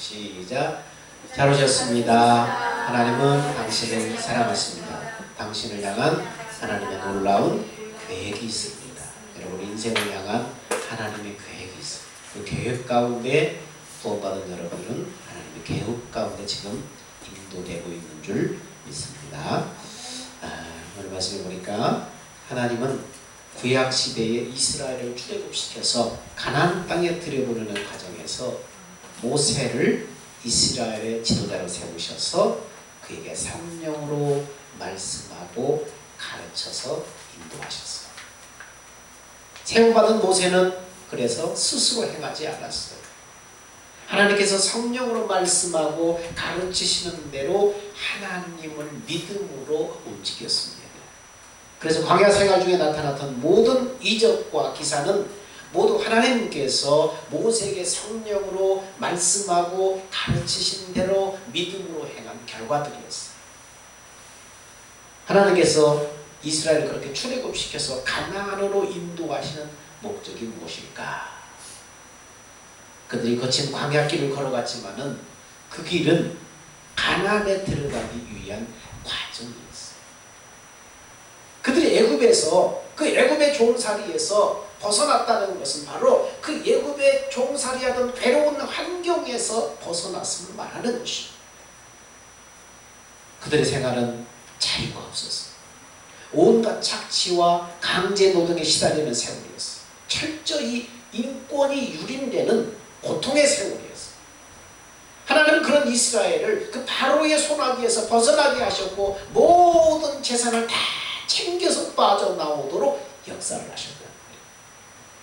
시작. 잘 오셨습니다. 하나님은 당신을 사랑하십니다. 당신을 향한 하나님의 놀라운 계획이 있습니다. 여러분 인생을 향한 하나님의 계획이 있습니다. 그 계획 가운데 구원받은 여러분은 하나님의 계획 가운데 지금 인도되고 있는 줄 믿습니다. 오늘 말씀해 보니까 하나님은 구약 시대에 이스라엘을 출애굽시켜서 가나안 땅에 들여보내는 과정에서 모세를 이스라엘의 지도자로 세우셔서 그에게 성령으로 말씀하고 가르쳐서 인도하셨어요. 세움받은 모세는 그래서 스스로 행하지 않았어요. 하나님께서 성령으로 말씀하고 가르치시는 대로 하나님을 믿음으로 움직였습니다. 그래서 광야 생활 중에 나타났던 모든 이적과 기사는 모두 하나님께서 모세에게 성령으로 말씀하고 가르치신 대로 믿음으로 행한 결과들이었어요. 하나님께서 이스라엘을 그렇게 출애굽시켜서 가나안으로 인도하시는 목적이 무엇일까? 그들이 거친 광야길을 걸어갔지만은 그 길은 가나안에 들어가기 위한 과정이었어요. 그들이 애굽에서 그 애굽의 종살이에서 벗어났다는 것은 바로 그 애굽의 종살이하던 괴로운 환경에서 벗어났음을 말하는 것입니다. 그들의 생활은 자유가 없었어요. 온갖 착취와 강제 노동에 시달리는 세월이었어요. 철저히 인권이 유린되는 고통의 세월이었어요. 하나님은 그런 이스라엘을 그 바로의 손아귀에서 벗어나게 하셨고 모든 재산을 다 챙겨서 빠져나오도록 역사를 하셨다.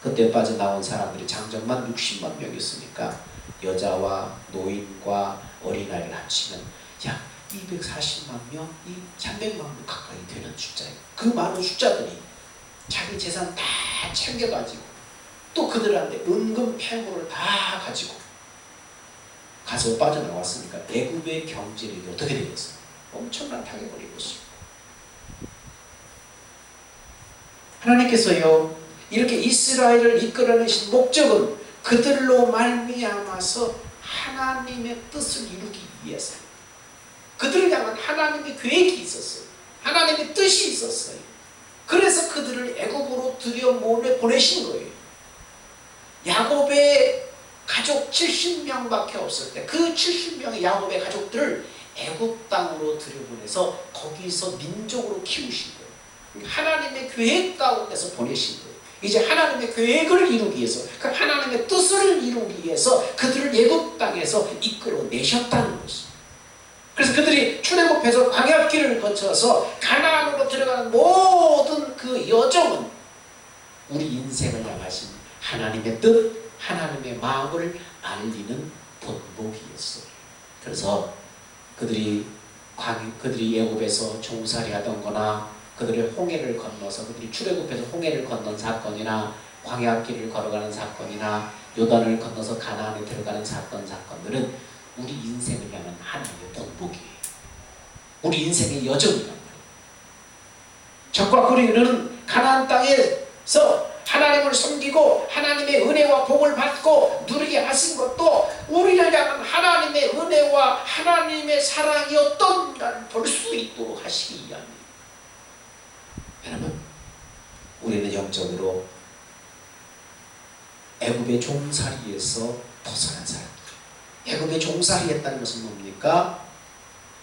그때 빠져나온 사람들이 장정만 60만 명이었으니까 여자와 노인과 어린아이를 합치면 약 240만 명, 300만 명 가까이 되는 숫자예요. 그 많은 숫자들이 자기 재산 다 챙겨가지고 또 그들한테 은금 폐물을 다 가지고 가서 빠져나왔으니까 애굽의 경제력이 어떻게 되겠어요? 엄청난 타격을 입었습니다. 하나님께서요 이렇게 이스라엘을 이끌어내신 목적은 그들로 말미암아서 하나님의 뜻을 이루기 위해서 그들을 향한 하나님의 계획이 있었어요. 하나님의 뜻이 있었어요. 그래서 그들을 애굽으로 들여보내신 거예요. 야곱의 가족 70명밖에 없을 때 그 70명의 야곱의 가족들을 애굽 땅으로 들여보내서 거기서 민족으로 키우신 거예요. 하나님의 계획 가운데서 보내신 거예요. 이제 하나님의 계획을 이루기 위해서 그 하나님의 뜻을 이루기 위해서 그들을 애굽 땅에서 이끌어내셨다는 것입니다. 그래서 그들이 출애굽해서 광야길을 거쳐서 가나안으로 들어가는 모든 그 여정은 우리 인생을 향하신 하나님의 뜻, 하나님의 마음을 알리는 본보기였어요. 그래서 그들이 애굽에서 종살이 하던 거나 그들의 홍해를 건너서 그들이 출애굽해서 홍해를 건넌 사건이나 광야길을 걸어가는 사건이나 요단을 건너서 가나안에 들어가는 사건들은 우리 인생을 향한 하나님의 본보기예요. 우리 인생의 여정이란 말이에요. 적과 우리는 가나안 땅에서 하나님을 섬기고 하나님의 은혜와 복을 받고 누리게 하신 것도 우리를 향한 하나님의 은혜와 하나님의 사랑이 어떤가를 볼 수 있도록 하시기 위함입니다. 여러분, 우리는 영적으로 애굽의 종살이에서 벗어난 사람들. 애굽의 종살이했다는 것은 뭡니까?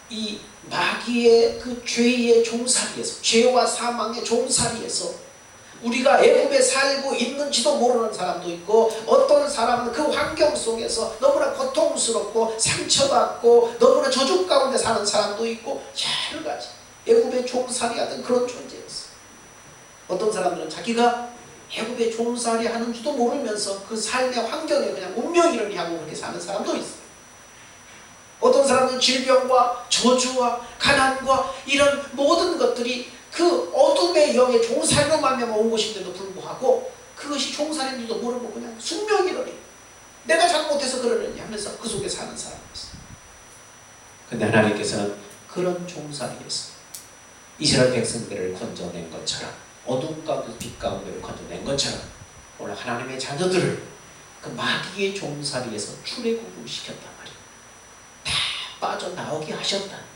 이 마귀의 그 죄의 종살이에서, 죄와 사망의 종살이에서 우리가 애굽에 살고 있는지도 모르는 사람도 있고 어떤 사람은 그 환경 속에서 너무나 고통스럽고 상처받고 너무나 저주 가운데 사는 사람도 있고 여러 가지 애굽의 종살이하던 그런 존재였어요. 어떤 사람들은 자기가 애굽의 종살이 하는 줄도 모르면서 그 삶의 환경에 그냥 운명이를 향하고 그렇게 사는 사람도 있어요. 어떤 사람은 질병과 저주와 가난과 이런 모든 것들이 그 어둠의 영의 종살이로 말미암아 온 것인데도 불구하고 그것이 종살인 줄도 모르고 그냥 숙명이러니 내가 잘못해서 그러느니 하면서 그 속에 사는 사람이었어요. 근데 하나님께서는 그런 종살이에서 이스라엘 백성들을 건져낸 것처럼 어둠 가운데 빛 가운데를 건져낸 것처럼 오늘 하나님의 자녀들을 그 마귀의 종살이에서 출애굽을 시켰단 말이에요. 빠져나오게 하셨다는 말이에요.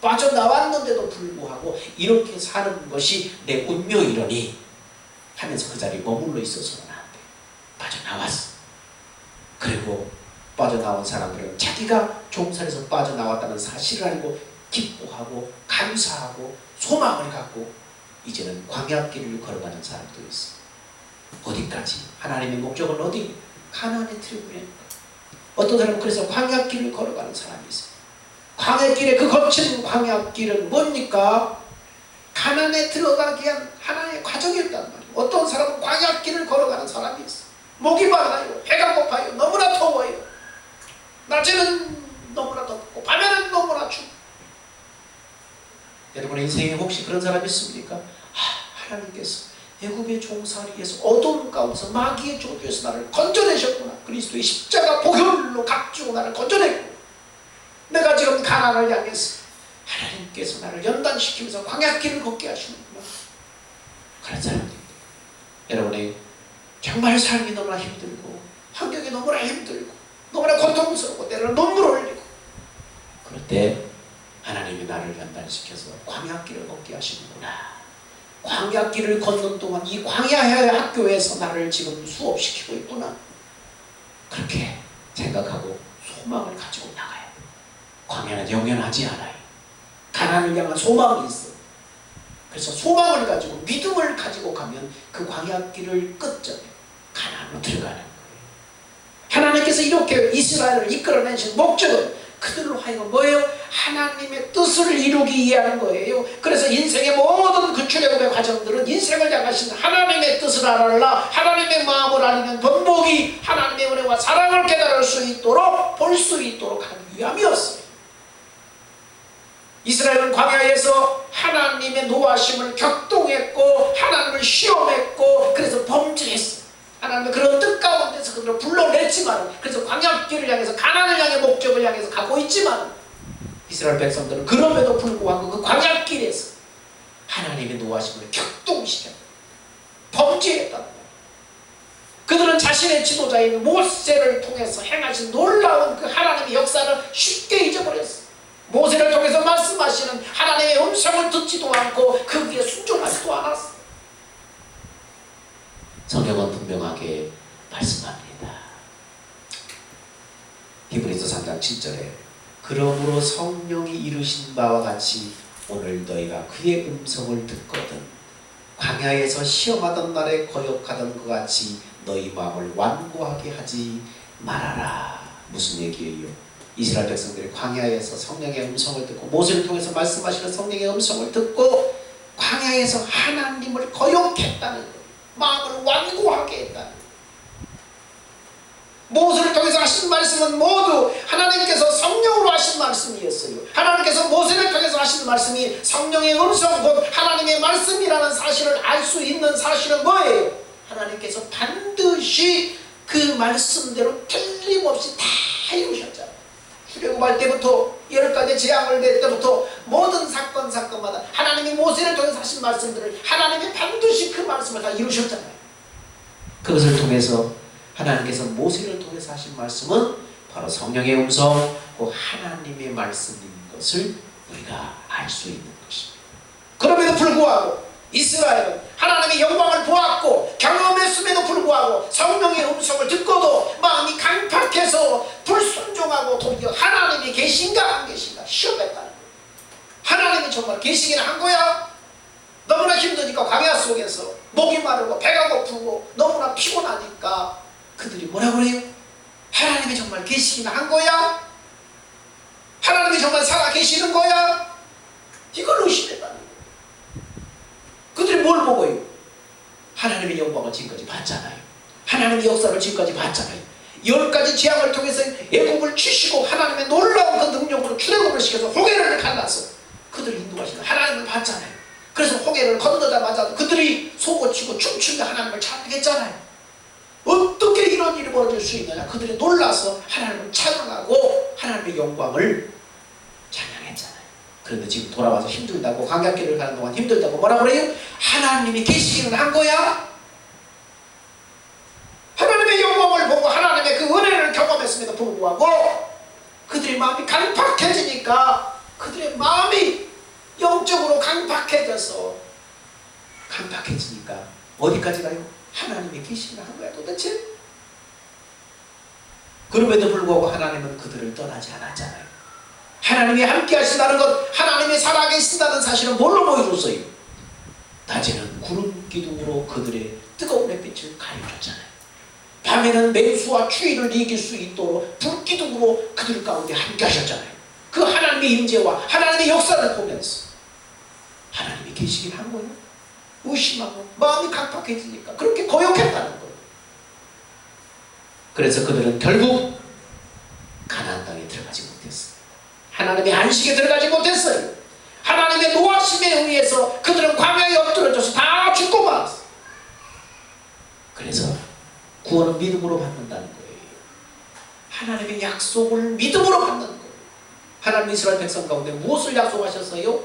빠져나왔는데도 불구하고 이렇게 사는 것이 내 운명이러니 하면서 그 자리에 머물러 있어서는 안 돼. 빠져나왔어. 그리고 빠져나온 사람들은 자기가 종살에서 빠져나왔다는 사실을 알고 기뻐하고 감사하고 소망을 갖고 이제는 광야길을 걸어가는 사람도 있어. 어디까지? 하나님의 목적은 어디? 가나안의 트리블에. 어떤 사람은 그래서 광야길을 걸어가는 사람이 있어요. 광야길의 그 거친 광야길은 뭡니까? 가나안에 들어가기 위한 하나의 과정이었단 말이에요. 어떤 사람은 광야길을 걸어가는 사람이 있어요. 목이 말라요. 배가 고파요. 너무나 더워요. 낮에는 너무나 덥고 밤에는 너무나 춥고. 여러분의 인생에 혹시 그런 사람이 있습니까? 하나님께서 애굽의 종살이에서 어둠 가운데서 마귀의 조주에서 나를 건져내셨구나. 그리스도의 십자가 보혈로 값주고 나를 건져냈고 내가 지금 가나안을 향해서 하나님께서 나를 연단시키면서 광야길을 걷게 하시는구나. 그런 사람입니다. 여러분의 정말 삶이 너무나 힘들고 환경이 너무나 힘들고 너무나 고통스럽고 때로는 눈물을 흘리고 그럴 때 하나님이 나를 연단시켜서 광야길을 걷게 하시는구나. 광야길을 걷는 동안 이 광야의 학교에서 나를 지금 수업시키고 있구나. 그렇게 생각하고 소망을 가지고 나가야 돼. 광야는 영원하지 않아요. 가나안을 향한 소망이 있어. 그래서 소망을 가지고 믿음을 가지고 가면 그 광야길을 끝점에 가나안으로 들어가는 거예요. 하나님께서 이렇게 이스라엘을 이끌어내신 목적은 그들로 하여금 뭐예요? 하나님의 뜻을 이루기 위한 거예요. 그래서 인생의 모든 그 출애굽의 과정들은 인생을 향하신 하나님의 뜻을 알아라, 하나님의 마음을 알리는 본보기, 하나님의 은혜와 사랑을 깨달을 수 있도록 볼 수 있도록 하기 위함이었어요. 이스라엘은 광야에서 하나님의 노하심을 격동했고 하나님을 시험했고 그래서 범죄했어요. 하나님의 그런 뜻 가운데서 그들을 불러냈지만 그래서 광야길을 향해서 가나안을 향해 목적을 향해서 가고 있지만 이스라엘 백성들은 그럼에도 불구하고 그 광야길에서 하나님의 노하심을 격동시켰다. 범죄했단 말이에요. 그들은 자신의 지도자인 모세를 통해서 행하신 놀라운 그 하나님의 역사를 쉽게 잊어버렸어요. 모세를 통해서 말씀하시는 하나님의 음성을 듣지도 않고 거기에 순종하지도 않았어요. 성경은 분명하게 말씀합니다. 히브리서 3장 7절에 그러므로 성령이 이루신 바와 같이 오늘 너희가 그의 음성을 듣거든 광야에서 시험하던 날에 거역하던 것 같이 너희 마음을 완고하게 하지 말아라. 무슨 얘기예요? 이스라엘 백성들이 광야에서 성령의 음성을 듣고 모세를 통해서 말씀하시는 성령의 음성을 듣고 광야에서 하나님을 거역했다는 거예요. 마음을 완고하게 했다는 거예요. 모세를 통해서 하신 말씀은 모두 하나님께서 성령으로 하신 말씀이었어요. 하나님께서 모세를 통해서 하신 말씀이 성령의 음성 곧 하나님의 말씀이라는 사실을 알 수 있는 사실은 뭐예요? 하나님께서 반드시 그 말씀대로 틀림없이 다 이루셨잖아요. 출애굽할 때부터 10가지 재앙을 낼 때부터 모든 사건마다 하나님이 모세를 통해서 하신 말씀들을 하나님이 반드시 그 말씀을 다 이루셨잖아요. 그것을 통해서 하나님께서 모세를 통해서 하신 말씀은 바로 성령의 음성, 그 하나님의 말씀인 것을 우리가 알 수 있는 것입니다. 그럼에도 불구하고 이스라엘은 하나님의 영광을 보았고 경험했음에도 불구하고 성령의 음성을 듣고도 마음이 강팍해서 불순종하고 도리어 하나님이 계신가 안 계신가 시험했다는 거예요. 하나님이 정말 계시기는 한 거야? 너무나 힘드니까 광야 속에서 목이 마르고 배가 고프고 너무나 피곤하니까 그들이 뭐라고 그래요? 하나님이 정말 계시기는 한 거야? 하나님이 정말 살아 계시는 거야? 이걸 의심했다는 거예요. 그들이 뭘 보고요? 하나님의 영광을 지금까지 봤잖아요. 하나님의 역사를 지금까지 봤잖아요. 10가지 재앙을 통해서 애굽을 치시고 하나님의 놀라운 그 능력으로 출애굽을 시켜서 홍해를 갈라서 그들을 인도하시는 하나님을 봤잖아요. 그래서 홍해를 건너자마자 그들이 속고치고 춤추며 하나님을 찬양했잖아요. 어떻게 이런 일이 벌어질 수 있느냐? 그들이 놀라서 하나님을 찬양하고 하나님의 영광을 찬양했잖아요. 그런데 지금 돌아와서 힘들다고 광야길을 가는 동안 힘들다고 뭐라고 그래요? 하나님이 계시기는 한 거야? 하나님의 영광을 보고 하나님의 그 은혜를 경험했음에도 불구하고 그들이 그들의 마음이 강팍해지니까 그들의 마음이 영적으로 강팍해져서 강팍해지니까 어디까지 가요? 하나님의 계시를 한 거야 도대체. 그럼에도 불구하고 하나님은 그들을 떠나지 않았잖아요. 하나님이 함께 하신다는 것, 하나님이 살아계신다는 사실은 뭘로 보여줬어요? 낮에는 구름 기둥으로 그들의 뜨거운 햇빛을 가려줬잖아요. 밤에는 맹수와 추위를 이길 수 있도록 불기둥으로 그들 가운데 함께 하셨잖아요. 그 하나님의 임재와 하나님의 역사를 보면서 하나님이 계시긴 한 거예요. 의심하고 마음이 강팍해지니까 그렇게 거역했다는 거예요. 그래서 그들은 결국 가나안 땅에 들어가지 못했어요. 하나님의 안식에 들어가지 못했어요. 하나님의 노하심에 의해서 그들은 광야에 엎드려져서 다 죽고 말았어요. 그래서 구원은 믿음으로 받는다는 거예요. 하나님의 약속을 믿음으로 받는 거예요. 하나님 이스라엘 백성 가운데 무엇을 약속하셨어요?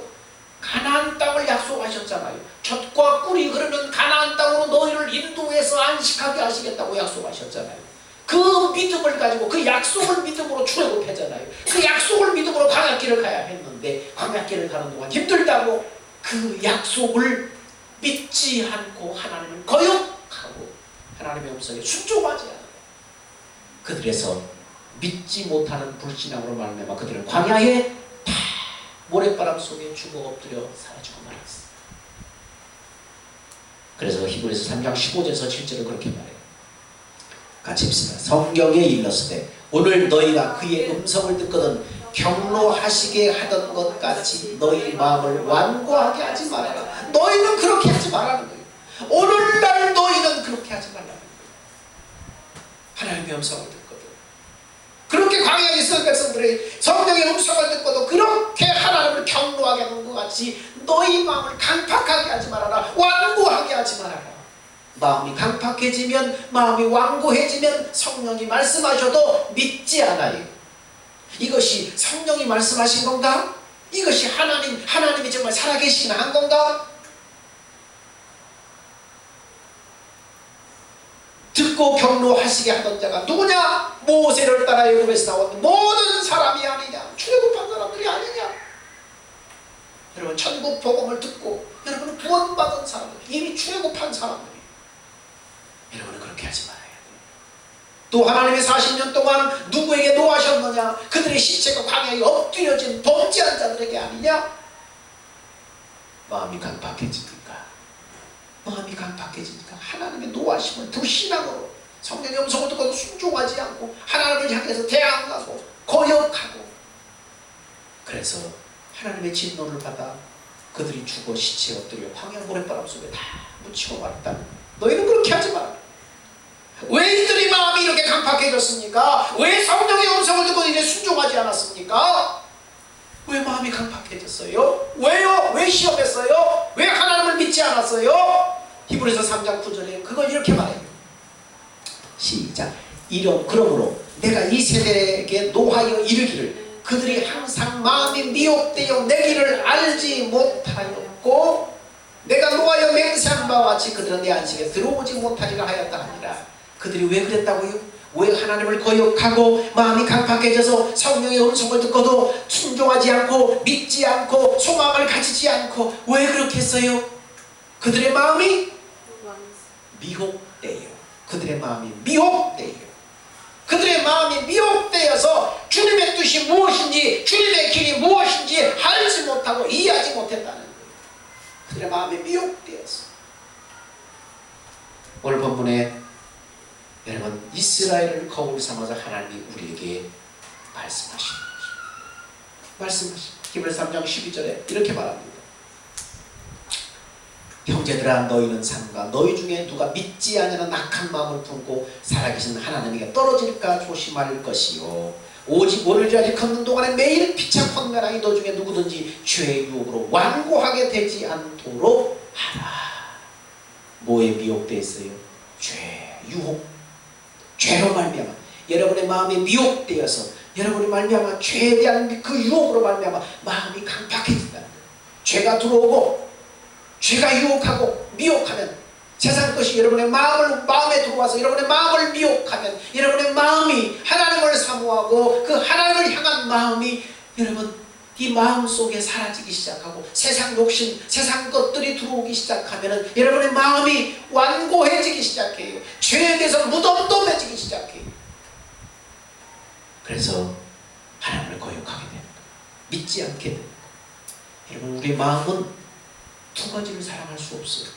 가나안 땅을 약속하셨잖아요. 젖과 꿀이 흐르는 가나안 땅으로 너희를 인도해서 안식하게 하시겠다고 약속하셨잖아요. 그 믿음을 가지고 그 약속을 믿음으로 출애굽했잖아요. 그 약속을 믿음으로 광야길을 가야 했는데 광야길을 가는 동안 힘들다고 그 약속을 믿지 않고 하나님을 거역하고 하나님의 음성에 순종하지 않아요. 그들에서 믿지 못하는 불신앙으로 말미암아 그들은 광야에 다 모래바람 속에 죽어 엎드려 사라지고 말았어요. 그래서 히브리서 3장 15절에서 7절을 그렇게 말해요. 같이 읽습니다. 성경에 일렀으되 오늘 너희가 그의 음성을 듣거든 경로하시게 하던 것 같이 너희 마음을 완고하게 하지 말아라. 너희는 그렇게 하지 말라는 거예요. 오늘날 너희는 그렇게 하지 말라는 거예요. 하나님의 음성을 듣거든. 그렇게 광야에 있었던 백성들이 성령의 음성을 듣고도 그렇게 하나님을 경로하게 하는 것 같이 너희 마음을 강팍하게 하지 말아라. 완고하게 하지 말아라. 마음이 강팍해지면, 마음이 완고해지면 성령이 말씀하셔도 믿지 않아요. 이것이 성령이 말씀하신 건가? 이것이 하나님이 정말 살아계시긴 한 건가? 듣고 경로하시게 하던 자가 누구냐? 모세를 따라 애굽에서 나온 모든 사람이 아니냐? 출애굽한 사람들이 아니냐? 여러분, 천국 복음을 듣고 여러분은 구원받은 사람들, 이미 출애굽한 사람들, 여러분은 그렇게 하지 말아야 돼요. 또 하나님의 40년 동안 누구에게 노하셨느냐? 그들의 시체가 광야에 엎드려진 범죄한 자들에게 아니냐? 마음이 강팍해지니까 하나님의 노하심을 불신앙으로 성령의 음성을 듣고도 순종하지 않고 하나님을 향해서 대항하고 거역하고, 그래서 하나님의 진노를 받아 그들이 죽어 시체에 엎드려 광야 모래바람 속에 다 묻히고 말았다는 거예요. 너희는 그렇게 하지 마라. 왜 이들이 마음이 이렇게 강팍해졌습니까? 왜 성령의 음성을 듣고 이제 순종하지 않았습니까? 왜 마음이 강팍해졌어요? 왜요? 왜 시험했어요? 왜 하나님을 믿지 않았어요? 히브리서 3장 9절에 그걸 이렇게 말해요. 시작. 그러므로 내가 이 세대에게 노하여 이르기를 그들이 항상 마음이 미혹되어 내 길을 알지 못하였고 내가 노하여 맹세한 바와 같이 그들은 내 안식에 들어오지 못하리라 하였다 하니라. 그들이 왜 그랬다고요? 왜 하나님을 거역하고 마음이 강팍해져서 성령의 음성을 듣고도 순종하지 않고 믿지 않고 소망을 가지지 않고 왜 그렇게 했어요? 그들의 마음이 미혹되어요. 그들의 마음이 미혹되어서 주님의 뜻이 무엇인지, 주님의 길이 무엇인지 알지 못하고 이해하지 못했다는 거예요. 그들의 마음이 미혹되어서. 오늘 본문에 여러분, 이스라엘을 거울 삼아서 하나님이 우리에게 말씀하시는 거죠. 히브리서 3장 12절에 이렇게 말합니다. 형제들아, 너희는 삼가 너희 중에 누가 믿지 아니하는 악한 마음을 품고 살아계신 하나님에게 떨어질까 조심할 것이요, 오직 오늘까지 걷는 동안에 매일 피차 혼면하니 너 중에 누구든지 죄의 유혹으로 완고하게 되지 않도록 하라. 뭐에 미혹되어 있어요? 죄, 유혹. 죄로 말미암아 여러분의 마음이 미혹되어서 여러분이 말미암아 죄에 대한 그 유혹으로 말미암아 마음이 강팍해진다는 거예요. 죄가 들어오고 죄가 유혹하고 미혹하면, 세상 것이 여러분의 마음에 들어와서 여러분의 마음을 미혹하면 여러분의 마음이 하나님을 사모하고 그 하나님을 향한 사랑하는 마음이 여러분 이 마음 속에 사라지기 시작하고 세상 욕심, 세상 것들이 들어오기 시작하면 여러분의 마음이 완고해지기 시작해요. 죄에 대해서 무덤덤해지기 시작해요. 그래서 하나님을 거역하게 되는 거예요. 믿지 않게 되는 거예요. 여러분 우리의 마음은 두 가지를 사랑할 수 없어요.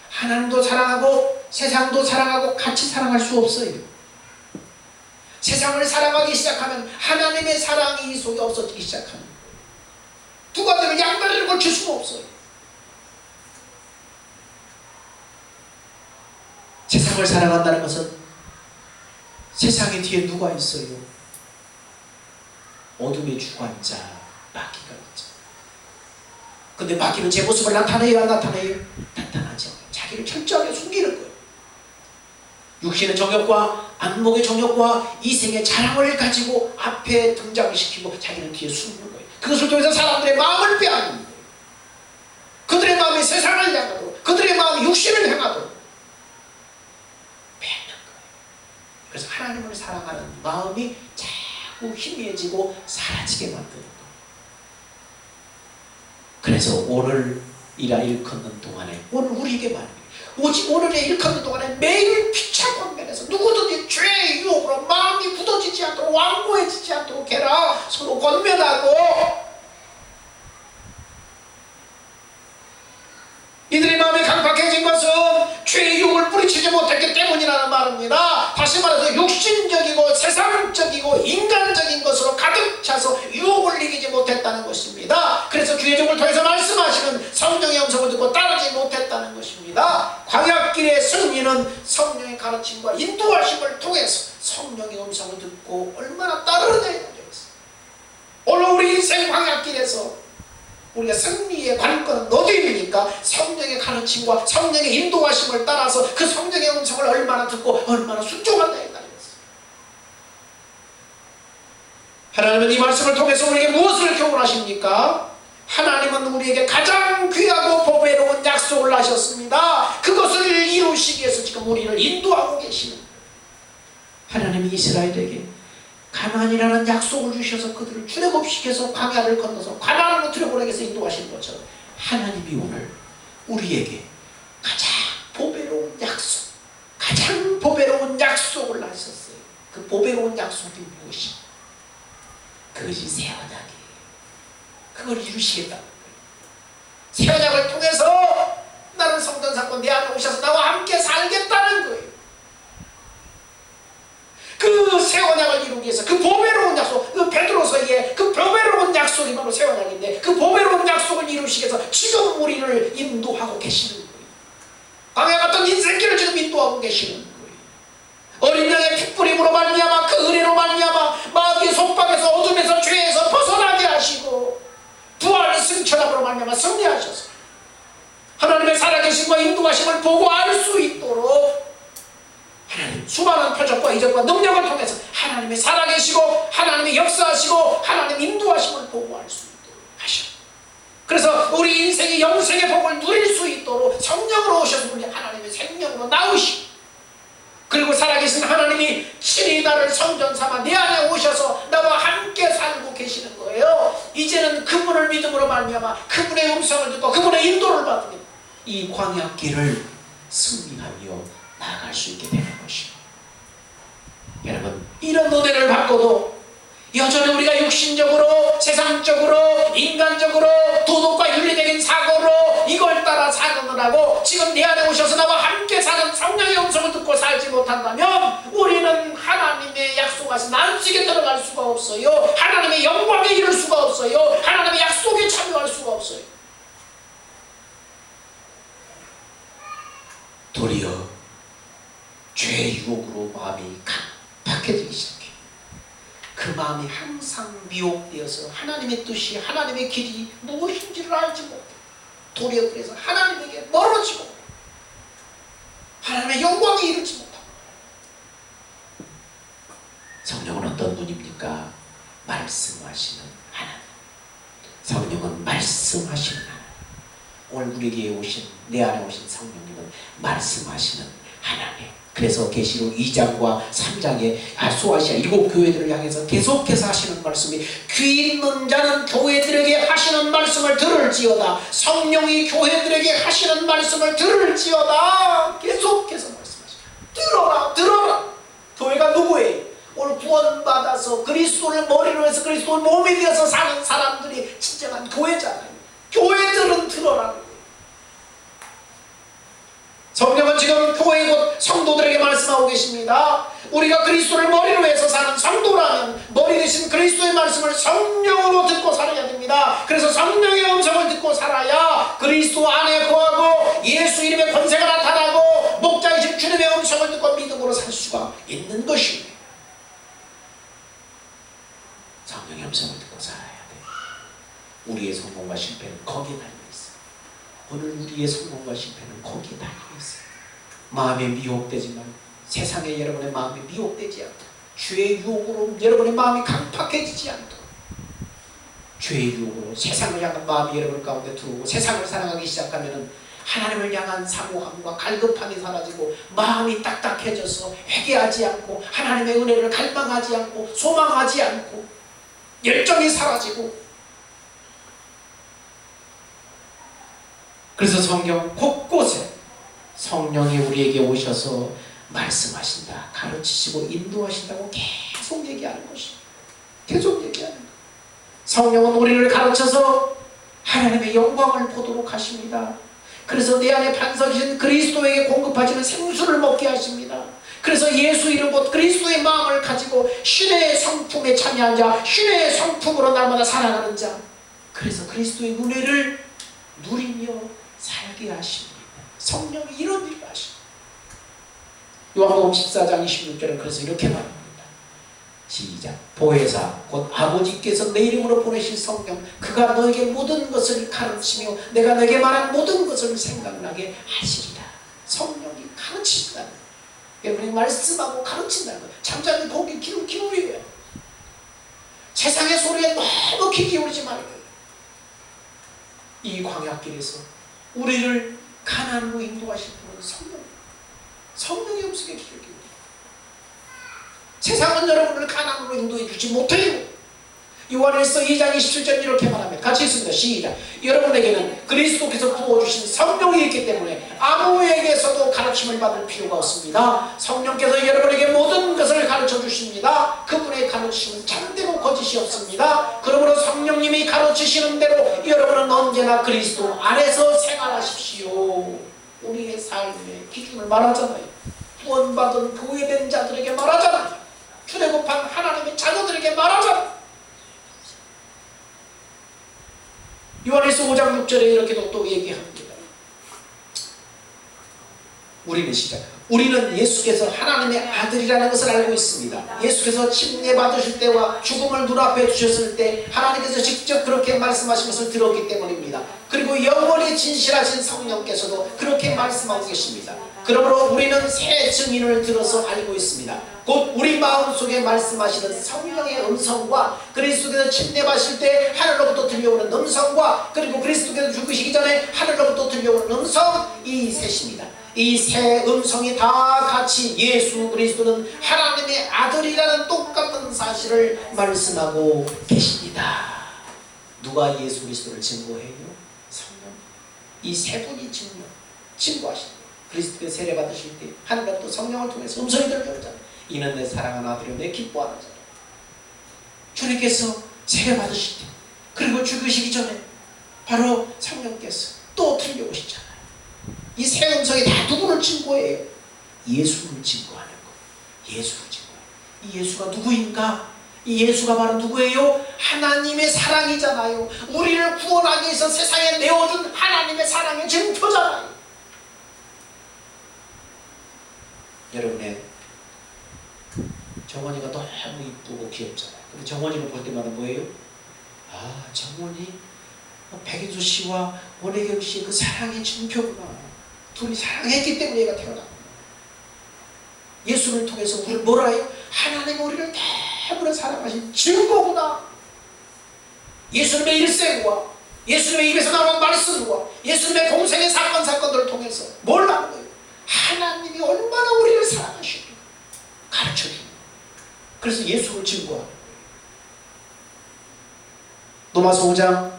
하나님도 사랑하고 세상도 사랑하고 같이 사랑할 수 없어요. 세상을 사랑하기 시작하면 하나님의 사랑이 이 속에 없어지기 시작합니다. 두 가지를 양다리를 걸칠 수가 없어요. 세상을 사랑한다는 것은 세상의 뒤에 누가 있어요? 어둠의 주관자 마귀가 있죠. 근데 마귀는 제 모습을 나타내요? 안 나타내요? 나타나죠. 자기를 철저하게 숨기는 거예요. 육신의 정욕과 안목의 정욕과 이생의 자랑을 가지고 앞에 등장시키고 자기는 뒤에 숨는 거예요. 그것을 통해서 사람들의 마음을 빼앗는 거예요. 그들의 마음이 세상을 향하도록, 그들의 마음이 육신을 향하도록 빼앗는 거예요. 그래서 하나님을 사랑하는 마음이 자꾸 희미해지고 사라지게 만드는 거예요. 그래서 오늘 일컫는 동안에 오늘 우리에게 말합니다. 오직 오늘의 일컫는 동안에 매일 피차 권면해서 누구든지 죄의 유혹으로 마음이 굳어지지 않도록 완고해지지 않도록 해라. 서로 권면하고 이들의 마음이 강팍해진 것은 죄의 유혹을 뿌리치지 못했기 때문이라는 말입니다. 다시 말해서 육신적이고 세상적이고 인간적인 것으로 가득 차서 유혹을 이기지 못했다는 것입니다. 그래서 주의 종을 통해서 말씀하시는 성령의 음성을 듣고 따르지 못했다는 것입니다. 광야길의 승리는 성령의 가르침과 인도하심을 통해서 성령의 음성을 듣고 얼마나 따르느냐에 달려있어요. 오늘 우리 인생 광야길에서 우리가 승리의 관건은 어디입니까? 성령의 가르침과 성령의 인도하심을 따라서 그 성령의 음성을 얼마나 듣고 얼마나 순종한다에 달려있어요. 하나님은 이 말씀을 통해서 우리에게 무엇을 교훈하십니까? 하나님은 우리에게 가장 귀하고 보배로운 약속을 하셨습니다. 그것을 이루시기 위해서 지금 우리를 인도하고 계시는 거예요. 하나님이 이스라엘에게 가나안이라는 약속을 주셔서 그들을 출애굽시켜서 광야를 건너서 가나안으로 들어보내기 위해서 인도하시는 것처럼 하나님이 오늘 우리에게 가장 보배로운 약속, 가장 보배로운 약속을 하셨어요. 그 보배로운 약속이 무엇이? 그것이 새 언약이에요. 그걸 이루시겠다는 거예요. 새 언약을 통해서 나는 성전 사건 내 안에 오셔서 나와 함께 살겠다는 거예요. 그 새 언약을 이루기 위해서 그 보배로운 약속, 그 베드로서의 그 보배로운 약속이 바로 새 언약인데 그 보배로운 약속을 이루시기 위해서 지금 우리를 인도하고 계시는 거예요. 광야 같은 인생길을 지금 인도하고 계시는 거예요. 어린 양의 핏부림으로 말미암아 그 은혜로 말미암아 마귀의 속박에서 어둠에서 죄에서 벗어나게 하시고 부활의 승천함으로 말미암아 승리하셔서 하나님의 살아계심과 인도하심을 보고 알 수 있도록 하나님 수많은 표적과 이적과 능력을 통해서 하나님의 살아계시고 하나님의 역사하시고 하나님 인도하심을 보고 알 수 있도록 하셔. 그래서 우리 인생의 영생의 복을 누릴 수 있도록 성령으로 오셔서 우리 하나님의 생명으로 나오시고 그리고 살아계신 하나님이 친히 나를 성전 삼아 내 안에 오셔서 나와 함께 살고 계시는 거예요. 이제는 그분을 믿음으로 말미암아 그분의 음성을 듣고 그분의 인도를 받으면 이 광야길을 승리하며 나아갈 수 있게 되는 것입니다. 여러분 이런 은혜를 받고도 여전히 우리가 육신적으로 세상적으로 인간적으로 도덕과 윤리적인 사고로 이걸 따라 사는 하고 지금 내 안에 오셔서 나와 함께 사는 성령의 음성을 듣고 살지 못한다면 우리는 하나님의 약속하신 안식에 들어갈 수가 없어요. 하나님의 영광에 이를 수가 없어요. 하나님의 약속에 참여할 수가 없어요. 도리어 죄의 유혹으로 마음이 강팍해지기 시작해요. 그 마음이 항상 미혹되어서 하나님의 뜻이 하나님의 길이 무엇인지를 알지 못해요. 도리어 그래서 하나님에게 멀어지고 하나님의 영광에 이르지 못하고. 성령은 어떤 분입니까? 말씀하시는 하나님. 성령은 말씀하시는 하나님. 오늘 우리에게 오신 내 안에 오신 성령님은 말씀하시는 하나님. 그래서 계시록 2장과 3장에 소아시아 7교회들을 향해서 계속해서 하시는 말씀이 귀 있는 자는 교회들에게 하시는 말씀을 들을지어다. 성령이 교회들에게 하시는 말씀을 들을지어다. 계속해서 말씀하시죠. 들어라 들어라. 교회가 누구예요? 오늘 구원받아서 그리스도를 머리로 해서 그리스도의 몸이 되어서 사는 사람들이 진정한 교회잖아요. 교회들은 들어라는 거예요. 성령은 지금 교회 곧 성도들에게 말씀하고 계십니다. 우리가 그리스도를 머리로 해서 사는 성도라면 머리 대신 그리스도의 말씀을 성령으로 듣고 살아야 됩니다. 그래서 성령의 음성을 듣고 살아야 그리스도 안에 거하고 예수 이름의 권세가 나타나고 목자이신 주님의 음성을 듣고 믿음으로 살 수가 있는 것입니다. 성령의 음성을 듣고 살아야 돼. 우리의 성공과 실패는 거기에 달려있어. 오늘 우리의 성공과 실패는 거기에 달려있어. 마음에 미혹되지 말고, 세상에 여러분의 마음이 미혹되지 않도록, 죄의 유혹으로 여러분의 마음이 강팍해지지 않도록, 죄의 유혹으로 세상을 향한 마음이 여러분 가운데 들어오고 세상을 사랑하기 시작하면 하나님을 향한 사모함과 갈급함이 사라지고 마음이 딱딱해져서 회개하지 않고 하나님의 은혜를 갈망하지 않고 소망하지 않고 열정이 사라지고. 그래서 성경 곳곳에 성령이 우리에게 오셔서 말씀하신다, 가르치시고 인도하신다고 계속 얘기하는 것이, 계속 얘기하는 것. 성령은 우리를 가르쳐서 하나님의 영광을 보도록 하십니다. 그래서 내 안에 반석이신 그리스도에게 공급하시는 생수를 먹게 하십니다. 그래서 예수 이름 곧 그리스도의 마음을 가지고 신의 성품에 참여한 자, 신의 성품으로 날마다 살아가는 자, 그래서 그리스도의 은혜를 누리며 살게 하십니다. 성령이 이런 일을 하십니다. 요한복음 14장 26절은 그래서 이렇게 말합니다. 시작. 보혜사 곧 아버지께서 내 이름으로 보내신 성령, 그가 너에게 모든 것을 가르치며 내가 너에게 말한 모든 것을 생각나게 하시리라. 성령이 가르치신다는 거예요. 여러분이 말씀하고 가르친다는 거예요. 잠자는 거기 귀를 기울여야 돼요. 세상의 소리에 너무 귀 기울이지 말고요. 이 광야길에서 우리를 가나안으로 인도하실 분은 성령, 성령의 음성에 귀를 기울여요. 세상은 여러분을 가나안으로 인도해 주지 못해요. 요한일서 2장 27절 이렇게 말합니다. 같이 있습니다. 시작. 여러분에게는 그리스도께서 부어주신 성령이 있기 때문에 아무에게서도 가르침을 받을 필요가 없습니다. 성령께서 여러분에게 모든 것을 가르쳐 주십니다. 그분의 가르침은 참되고 거짓이 없습니다. 그러므로 성령님이 가르치시는 대로 여러분은 언제나 그리스도 안에서 생활하십시오. 우리의 삶의 기준을 말하잖아요. 구원받은 교회된 자들에게 말하잖아요. 출애굽한 하나님의 자녀들에게 말하잖아요. 요한일서 5장 6절에 이렇게도 또 얘기합니다. 우리는 시작. 우리는 예수께서 하나님의 아들이라는 것을 알고 있습니다. 예수께서 침례받으실 때와 죽음을 눈앞에 두셨을 때 하나님께서 직접 그렇게 말씀하신 것을 들었기 때문입니다. 그리고 영원히 진실하신 성령께서도 그렇게 말씀하고 계십니다. 그러므로 우리는 새 증인을 들어서 알고 있습니다. 곧 우리 마음속에 말씀하시는 성령의 음성과 그리스도께서 침례받으실 때 하늘로부터 들려오는 음성과 그리고 그리스도께서 죽으시기 전에 하늘로부터 들려오는 음성, 이 셋입니다. 이 세 음성이 다 같이 예수 그리스도는 하나님의 아들이라는 똑같은 사실을 말씀하고 계십니다. 누가 예수 그리스도를 증거해요? 성령. 이 세 분이 증거하십니다. 그리스도의 세례 받으실 때 하늘로부터 성령을 통해서 음성이 들려오잖아요. 이는 내 사랑하는 아들이요 내 기뻐하는 자라. 주님께서 세례 받으실 때 그리고 죽으시기 전에 바로 성령께서 또 들려오시잖아요. 이 세 음성이 다 누구를 증거해요? 예수를 증거하는 거예요. 예수를 증거해요. 이 예수가 누구인가? 이 예수가 바로 누구예요? 하나님의 사랑이잖아요. 우리를 구원하기 위해서 세상에 내어준 하나님의 사랑의 증표잖아요. 여러분의 정원이가 너무 이쁘고 귀엽잖아요. 근데 정원이를 볼 때마다 뭐예요? 아, 정원이 백인수 씨와 원혜경 씨의 그 사랑의 증표구나. 둘이 사랑했기 때문에 얘가 태어났구나. 예수를 통해서 우리를 뭐라 해요? 하나님 우리를 대부분 사랑하신 증거구나. 예수님의 일생과 예수님의 입에서 나오는 말씀과 예수님의 공생의 사건들을 통해서 뭘 하는 거예요? 하나님이 얼마나 우리를 사랑하시는가 가르쳐주는 거예요. 그래서 예수를 증거하는 거예요. 로마서 5장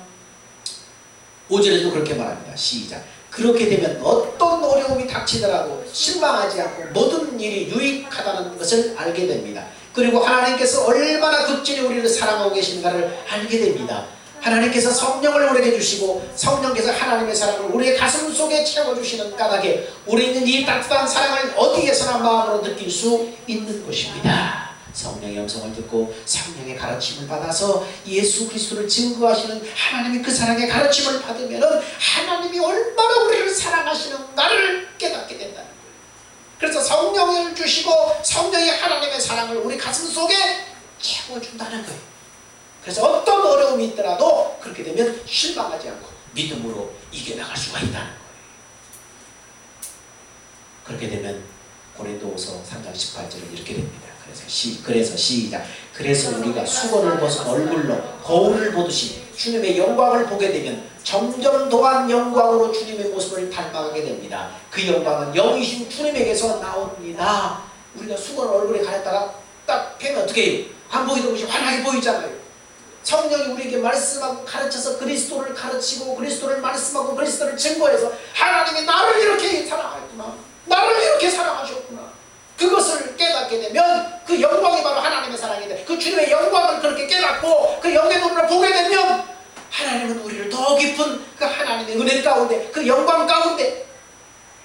5절에도 그렇게 말합니다. 시작. 그렇게 되면 어떤 어려움이 닥치더라도 실망하지 않고 모든 일이 유익하다는 것을 알게 됩니다. 그리고 하나님께서 얼마나 극진히 우리를 사랑하고 계신가를 알게 됩니다. 하나님께서 성령을 우리에게 주시고 성령께서 하나님의 사랑을 우리의 가슴 속에 채워주시는 까닭에 우리는 이 따뜻한 사랑을 어디에서나 마음으로 느낄 수 있는 것입니다. 성령의 음성을 듣고 성령의 가르침을 받아서 예수 그리스도를 증거하시는 하나님의 그 사랑의 가르침을 받으면 하나님이 얼마나 우리를 사랑하시는가를 깨닫게 된다는 거예요. 그래서 성령을 주시고 성령이 하나님의 사랑을 우리 가슴 속에 채워준다는 거예요. 그래서 어떤 어려움이 있더라도 그렇게 되면 실망하지 않고 믿음으로 이겨나갈 수가 있다는 거예요. 그렇게 되면 고린도후서 3장 18절은 이렇게 됩니다. 그래서 시작. 그래서 우리가 수건을 벗은 얼굴로 거울을 보듯이 주님의 영광을 보게 되면 점점 더한 영광으로 주님의 모습을 닮아가게 됩니다. 그 영광은 영이신 주님에게서 나옵니다. 우리가 수건을 얼굴에 가렸다가 딱 펴면 어떻게 해요? 안 보이던 것이 환하게 보이잖아요. 성령이 우리에게 말씀하고 가르쳐서 그리스도를 가르치고 그리스도를 말씀하고 그리스도를 증거해서 하나님이 나를 이렇게 사랑하였구나, 나를 이렇게 사랑하셨구나, 그것을 깨닫게 되면 그 영광이 바로 하나님의 사랑이 돼. 그 주님의 영광을 그렇게 깨닫고 그 영의 눈으로 보게 되면 하나님은 우리를 더 깊은 그 하나님의 은혜 가운데 그 영광 가운데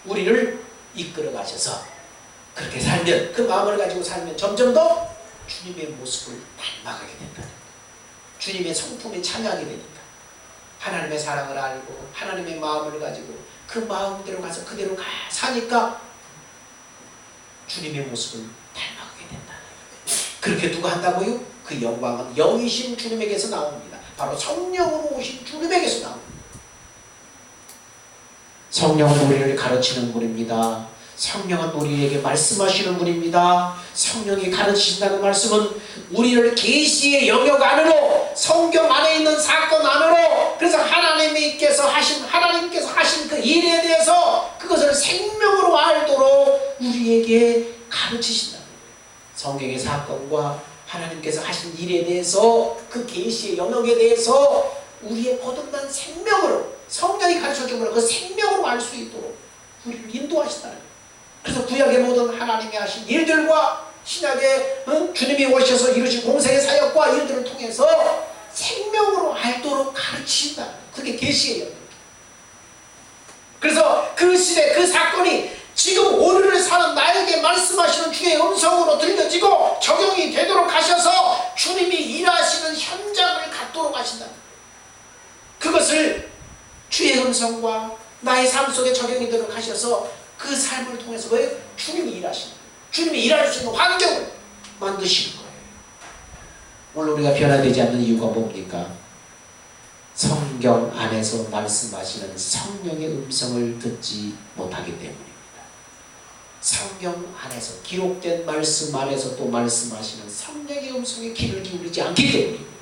우리를 이끌어 가셔서 그렇게 살면, 그 마음을 가지고 살면 점점 더 주님의 모습을 닮아가게 된다는 거예요. 주님의 성품에 참여하게 되니까 하나님의 사랑을 알고 하나님의 마음을 가지고 그 마음대로 가서 그대로 사니까 주님의 모습을 닮아가게 된다는 거예요. 그렇게 누가 한다고요? 그 영광은 영이신 주님에게서 나옵니다. 바로 성령으로 오신 주님에게서 나옵니다. 성령은 우리를 가르치는 분입니다. 성령은 우리에게 말씀하시는 분입니다. 성령이 가르치신다는 말씀은 우리를 계시의 영역 안으로, 성경 안에 있는 사건 안으로, 그래서 하나님께서 하신 그 일에 대해서 그것을 생명으로 알도록 우리에게 가르치신다는 거예요. 성경의 사건과 하나님께서 하신 일에 대해서 그 계시의 영역에 대해서 우리의 거듭난 생명으로, 성령이 가르쳐주므로 그 생명으로 알 수 있도록 우리를 인도하신다는 거예요. 그래서 구약의 모든 하나님이 하신 일들과 신약의 주님이 오셔서 이루신 공생의 사역과 일들을 통해서 생명으로 알도록 가르친다. 그게 계시의 영역. 그래서 그 시대 그 사건이 지금 오늘을 사는 나에게 말씀하시는 주의 음성으로 들려지고 적용이 되도록 하셔서 주님이 일하시는 현장을 갖도록 하신다. 그것을 주의 음성과 나의 삶 속에 적용이 되도록 하셔서 그 삶을 통해서 왜 주님이 일하시는 거예요? 주님이 일할 수 있는 환경을 만드시는 거예요. 오늘 우리가 변화되지 않는 이유가 뭡니까? 성경 안에서 말씀하시는 성령의 음성을 듣지 못하기 때문입니다. 성경 안에서 기록된 말씀 안에서 또 말씀하시는 성령의 음성에 귀를 기울이지 않기 때문입니다.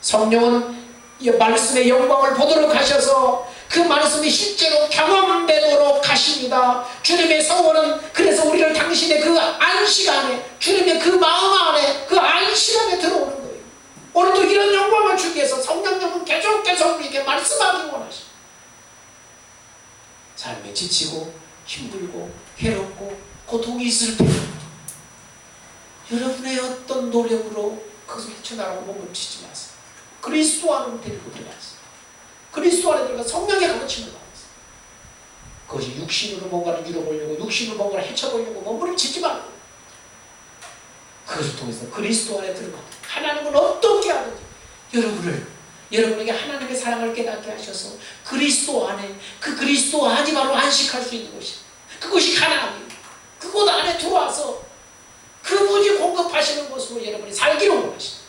성령은 이 말씀의 영광을 보도록 하셔서 그 말씀이 실제로 경험되도록 하십니다. 주님의 성원은 그래서 우리를 당신의 그 안식 안에, 주님의 그 마음 안에, 그 안식 안에 들어오는 거예요. 오늘도 이런 영광을 주기 위해서 성령님은 계속 우리에게 말씀하기 원하십니다. 삶에 지치고 힘들고 괴롭고 고통이 있을 때 여러분의 어떤 노력으로 그것을 헤쳐나가고 몸부치지 마세요. 그리스도 안으로 데리고 들어가세요. 그리스도 안에 들어가 성령의 가르침을 받았어요. 그것이 육신으로 뭔가를 이뤄보려고, 육신으로 뭔가를 헤쳐보려고 몸부림치지 말고 그것을 통해서 그리스도 안에 들어가 하나님은 어떻게 하든지 여러분에게 하나님의 사랑을 깨닫게 하셔서 그리스도 안에, 그 그리스도 안이 바로 안식할 수 있는 것이, 그것이 하나님, 그곳 안에 들어와서 그분이 공급하시는 것으로 여러분이 살기를 원하십니다.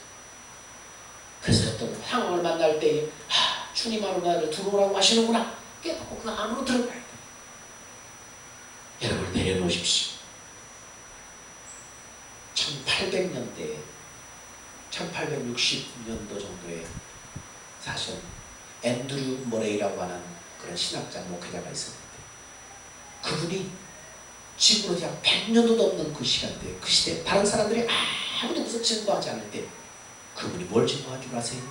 그래서 어떤 상황을 만날 때에 주님 안으로 나를 들어오라고 하시는구나 깨닫고 그 안으로 들어가야 돼요. 여러분 내려놓으십시오. 1800년대에 1860년도 정도에 사실 앤드류 머레이라고 하는 그런 신학자 목회자가 있었는데 그분이 지금으로 약 100년도 넘는 그 시간대, 그 시대 다른 사람들이 아무도 무슨 증거하지 않을 때 그분이 뭘 증거한 줄 아세요?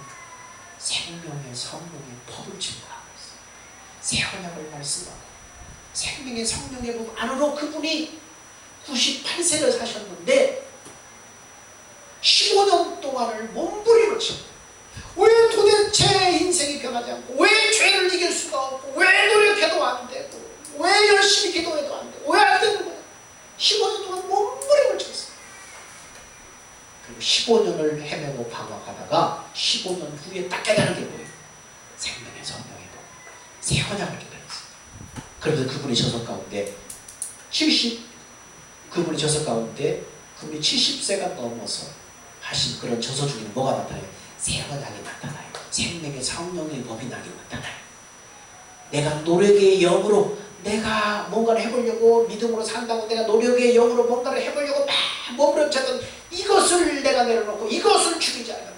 생명의 성령의 법을 증거하고 있어요. 새 언약을 말씀하고 생명의 성령의 법 안으로 그분이 98세를 사셨는데 15년 동안을 몸부림을 치고 왜 도대체 인생이 변하지 않고 왜 죄를 이길 수가 없고 왜 노력해도 안 되고 왜 열심히 기도해도 안 되고 왜 안 되는 거야? 15년 동안 몸부림을 쳤어요. 그리고 15년을 헤매고 방황하다가 15년 후에 딱 깨달은 게 뭐예요? 생명의 성령의 법, 새 언약을 깨달았어요. 그러면서 그분의 저서 가운데 그분의 저서 가운데 그분이 70세가 넘어서 하신 그런 저서 중에는 뭐가 나타나요? 새 언약이 나타나요. 생명의 성령의 법이 나게 나타나요. 내가 노력의 영으로 내가 뭔가를 해보려고 믿음으로 산다고 내가 노력의 영으로 뭔가를 해보려고 막 몸부림쳤던 이것을 내가 내려놓고 이것을 죽이지 않으면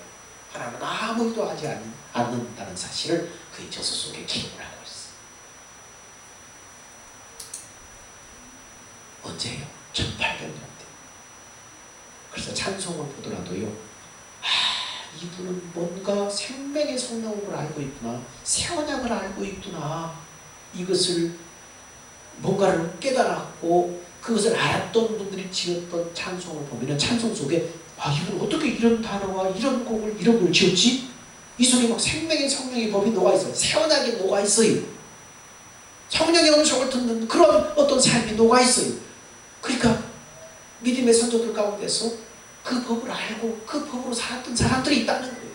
하나님은 아무 일도 하지 않는다는 사실을 그의 저서 속에 기록을 하고 있어요. 언제요? 1800년대. 그래서 찬송을 보더라도요, 이분은 뭔가 생명의 성령을 알고 있구나, 새 언약을 알고 있구나, 이것을 뭔가를 깨달았고 그것을 알았던 분들이 지었던 찬송을 보면 찬송 속에 이분 어떻게 이런 단어와 이런 곡을 이런 걸 지었지? 이 속에 막 생명의 성령의 법이 녹아있어요. 새 언약이 녹아있어요. 성령의 음성을 듣는 그런 어떤 삶이 녹아있어요. 그러니까 믿음의 선조들 가운데서 그 법을 알고 그 법으로 살았던 사람들이 있다는 거예요.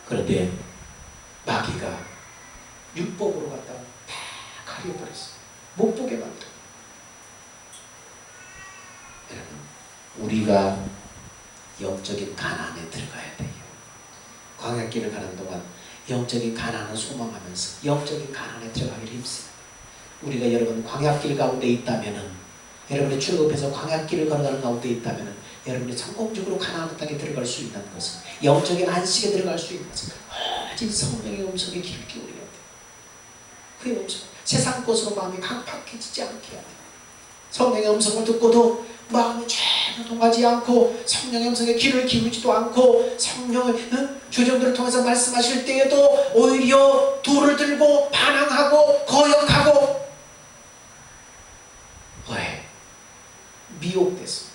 그런데 마귀가 율법으로 갖다가 다 가려버렸어요. 못 보게 만들어. 여러분, 우리가 영적인 가난에 들어가야 돼요. 광야길을 가는 동안 영적인 가난을 소망하면서 영적인 가난에 들어가기를 힘씁니다. 우리가 여러분 광야길 가운데 있다면은, 여러분의 출애굽해서 광야길을 걸어가는 가운데 있다면은, 여러분이 성공적으로 가나안 땅에 들어갈 수 있는 것은, 영적인 안식에 들어갈 수 있는 것은 오직 성령의 음성에 귀를 기울여야 돼요. 그의 음성, 세상 것으로 마음이 강팍해지지 않게 해야 돼요. 성령의 음성을 듣고도 마음이 전혀 동하지 않고 성령의 음성에 귀를 기울이지도 않고 성령의 주정들을 통해서 말씀하실 때에도 오히려 돌을 들고 반항하고 거역하고, 왜? 미혹돼서,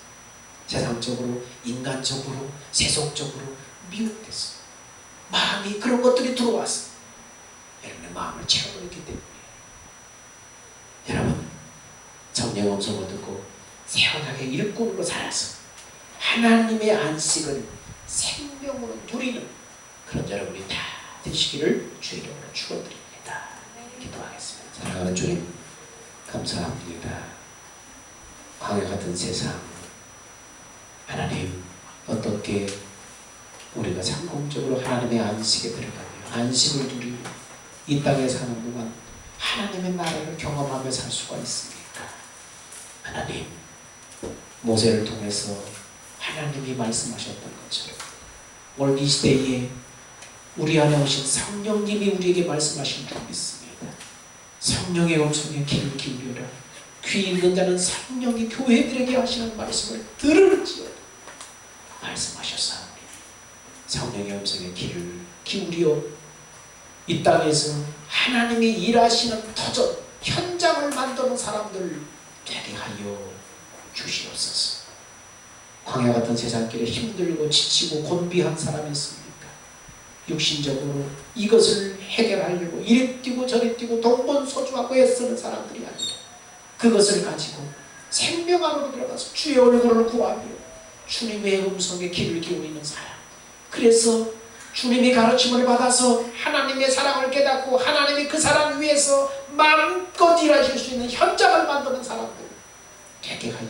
세상적으로, 인간적으로, 세속적으로 미혹돼서 마음이 그런 것들이 들어왔어. 여러분의 마음을 채워버렸기 때문에 여러분 성령의 음성을 듣고 새 언약의 일꾼으로 살아서 하나님의 안식을 생명으로 누리는 그런 여러분이 다 되시기를 주의 이름으로 축원드립니다. 기도하겠습니다. 사랑하는 주님, 감사합니다. 광야 같은 세상, 하나님, 어떻게 우리가 성공적으로 하나님의 안식에 들어가며 안식을 누리며 이 땅에 사는 동안 하나님의 나라를 경험하며 살 수가 있습니까? 하나님, 모세를 통해서 하나님이 말씀하셨던 것처럼 오늘 이 시대에 우리 안에 오신 성령님이 우리에게 말씀하신 줄 믿습니다. 성령의 음성에 귀를 기울여라. 귀 있는 자는 성령이 교회들에게 하시는 말씀을 들을지어다 말씀하셨사오니, 성령의 음성에 귀를 기울여 이 땅에서 하나님이 일하시는 터전, 현장을 만드는 사람들 되게 하여 주시옵소서. 광야 같은 세상길에 힘들고 지치고 곤비한 사람이 있습니까? 육신적으로 이것을 해결하려고 이리 뛰고 저리 뛰고 동분서주하고 애쓰는 사람들이 아니라 그것을 가지고 생명 안으로 들어가서 주의 얼굴을 구하며 주님의 음성에 귀를 기울이는 사람, 그래서 주님이 가르침을 받아서 하나님의 사랑을 깨닫고 하나님이 그 사람 위해서 마음껏 일하실 수 있는 현장을 만드는 사람들 되게 하여